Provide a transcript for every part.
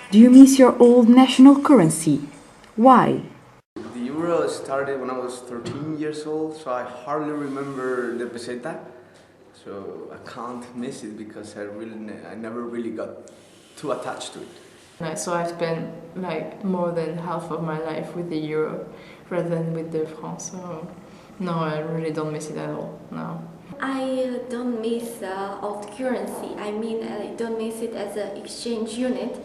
Do you miss your old national currency? Why? The euro started when I was 13 years old, so I hardly remember the peseta. So I can't miss it because I never really got too attached to it. So I've spent like more than half of my life with the euro rather than with the franc. So no, I really don't miss it at all. No. I don't miss old currency. I mean, I don't miss it as an exchange unit.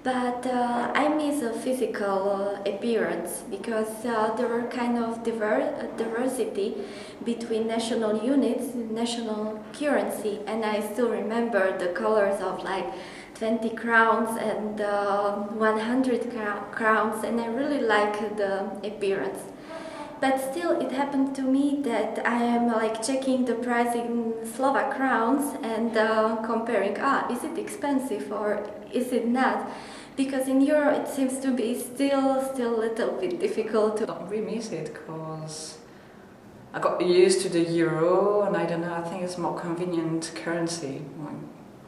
But I miss a physical appearance because there are kind of diversity between national units, national currency, and I still remember the colors of like 20 crowns and 100 crowns, and I really like the appearance. But still, it happened to me that I am like checking the price in Slovak crowns and comparing, is it expensive or is it not? Because in euro it seems to be still a little bit difficult. I don't really miss it because I got used to the euro, and I don't know, I think it's more convenient currency. Like,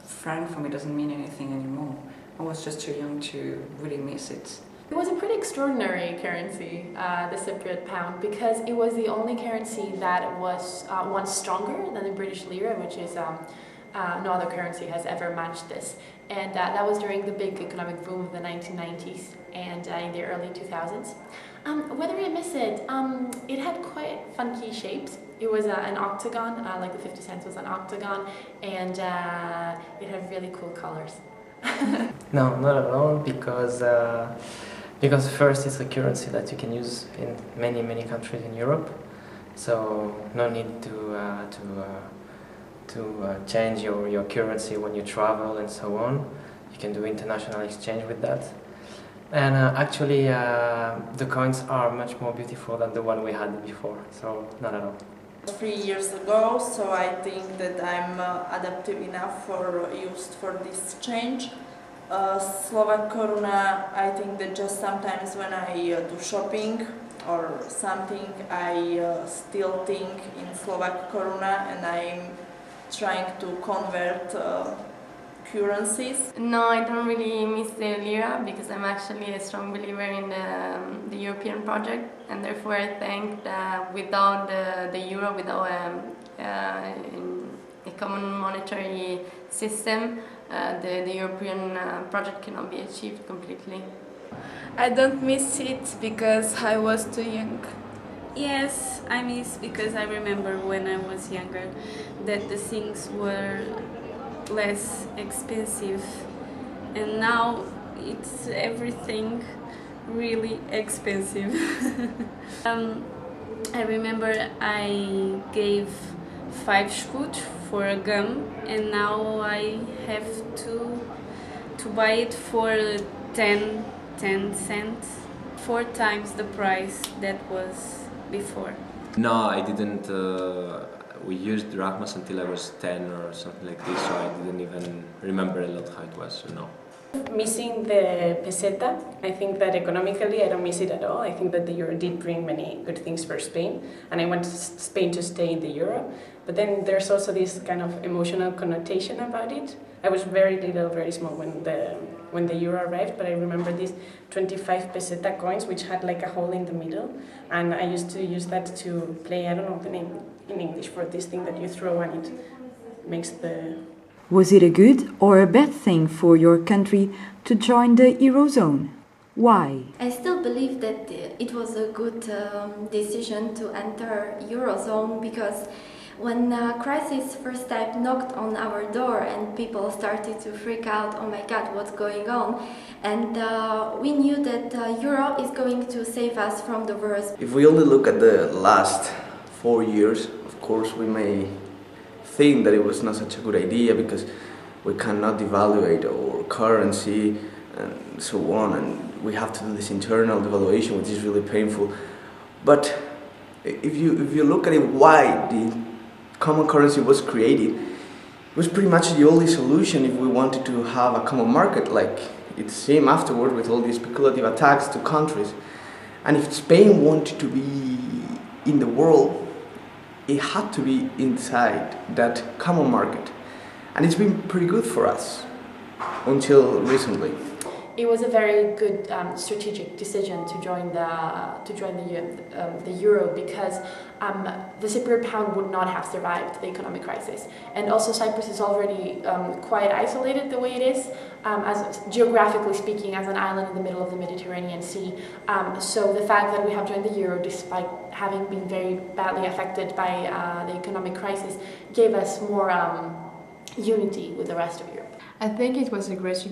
franc for me doesn't mean anything anymore. I was just too young to really miss it. It was a pretty extraordinary currency, the Cypriot pound, because it was the only currency that was once stronger than the British lira, which is no other currency has ever matched this. And that was during the big economic boom of the 1990s and in the early 2000s. Whether I miss it, it had quite funky shapes. It was an octagon, like the 50 cents was an octagon, and it had really cool colors. No, not at all, because first it's a currency that you can use in many countries in Europe, so no need to change your currency when you travel and so on. You can do international exchange with that. And actually the coins are much more beautiful than the one we had before, so not at all. 3 years ago, so I think that I'm adaptive enough used for this change. Slovak koruna, I think that just sometimes when I do shopping or something, I still think in Slovak koruna, and I'm trying to convert currencies. No, I don't really miss the lira because I'm actually a strong believer in the European project, and therefore I think that without the euro, without a common monetary system, the European project cannot be achieved completely. I don't miss it because I was too young. Yes, I miss because I remember when I was younger that the things were less expensive, and now it's everything really expensive. I remember I gave 5 škuť for a gum, and now I have to buy it for 10 cents, 4 times the price that was before. No, I didn't. We used drachmas until I was 10 or something like this, so I didn't even remember a lot how it was, so no. Missing the peseta, I think that economically I don't miss it at all. I think that the euro did bring many good things for Spain, and I want Spain to stay in the euro. But then there's also this kind of emotional connotation about it. I was very little, very small when the euro arrived, but I remember these 25 peseta coins which had like a hole in the middle, and I used to use that to play, I don't know the name in English for this thing that you throw and it makes the... Was it a good or a bad thing for your country to join the Eurozone? Why? I still believe that it was a good decision to enter Eurozone, because when crisis first time knocked on our door and people started to freak out, oh my god, what's going on? And we knew that Euro is going to save us from the worst. If we only look at the last 4 years, of course we may think that it was not such a good idea because we cannot devaluate our currency and so on, and we have to do this internal devaluation, which is really painful. But if you look at it, why the common currency was created, it was pretty much the only solution if we wanted to have a common market, like it seemed afterward with all these speculative attacks to countries. And if Spain wanted to be in the world, it had to be inside that common market. And it's been pretty good for us until recently. it was a very good strategic decision to join the euro, because the Cypriot pound would not have survived the economic crisis. And also Cyprus is already quite isolated the way it is, as geographically speaking, as an island in the middle of the Mediterranean Sea. So the fact that we have joined the euro, despite having been very badly affected by the economic crisis, gave us more unity with the rest of Europe. I think it was a great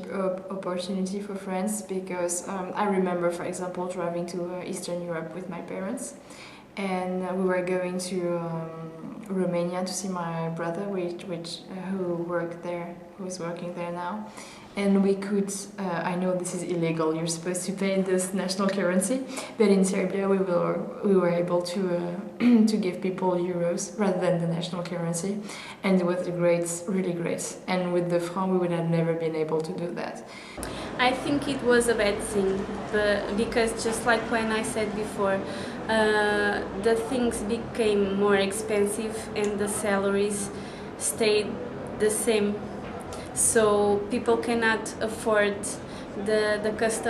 opportunity for France, because I remember, for example, driving to Eastern Europe with my parents, and we were going to Romania to see my brother, who is working there now. And we could, I know this is illegal, you're supposed to pay in this national currency, but in Serbia we were able to give people euros rather than the national currency, and it was really great. And with the franc we would have never been able to do that. I think it was a bad thing, because just like when I said before, the things became more expensive and the salaries stayed the same. So people cannot afford the cost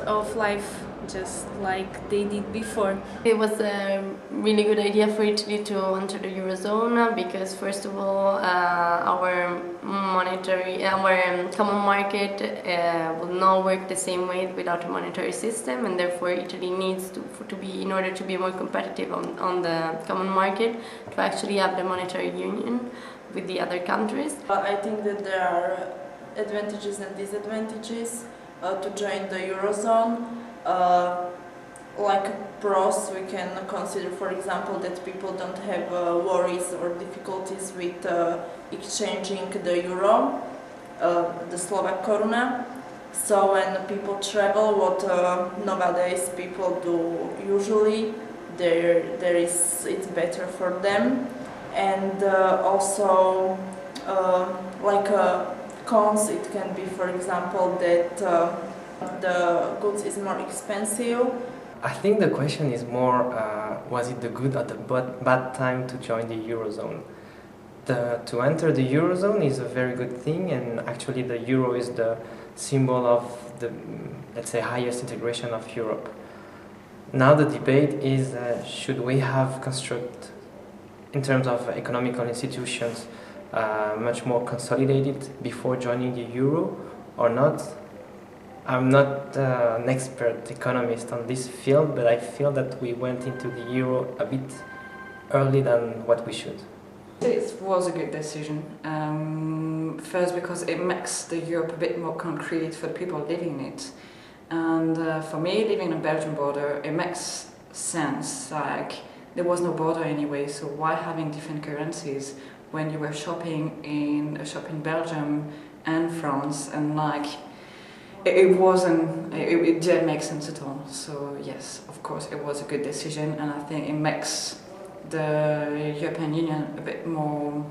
of life just like they did before. It was a really good idea for Italy to enter the Eurozone, because first of all our common market will not work the same way without a monetary system, and therefore Italy needs to be, in order to be more competitive on the common market, to actually have the monetary union with the other countries. I think that there are advantages and disadvantages to join the Eurozone. Like pros, we can consider, for example, that people don't have worries or difficulties with exchanging the euro, the Slovak koruna. So when people travel, what nowadays people do usually, it's better for them. And also, cons, it can be, for example, that the goods is more expensive. I think the question is more, was it the good or the bad time to join the Eurozone? To enter the Eurozone is a very good thing, and actually the euro is the symbol of the, let's say, highest integration of Europe. Now the debate is, should we have in terms of economical institutions, much more consolidated before joining the euro or not? I'm not an expert economist on this field, but I feel that we went into the euro a bit early than what we should. It was a good decision. First, because it makes the Europe a bit more concrete for the people living in it. And for me, living on the Belgian border, it makes sense. Like, there was no border anyway, so why having different currencies when you were shopping in Belgium and France, and like it didn't make sense at all. So yes, of course it was a good decision, and I think it makes the European Union a bit more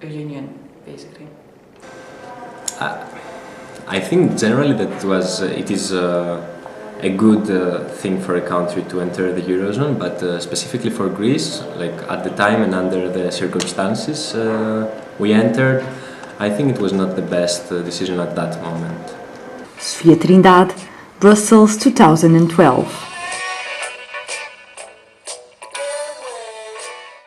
a union, basically. I think generally that it is a good thing for a country to enter the Eurozone, but specifically for Greece, like at the time and under the circumstances we entered, I think it was not the best decision at that moment. Sofia Trindade, Brussels 2012.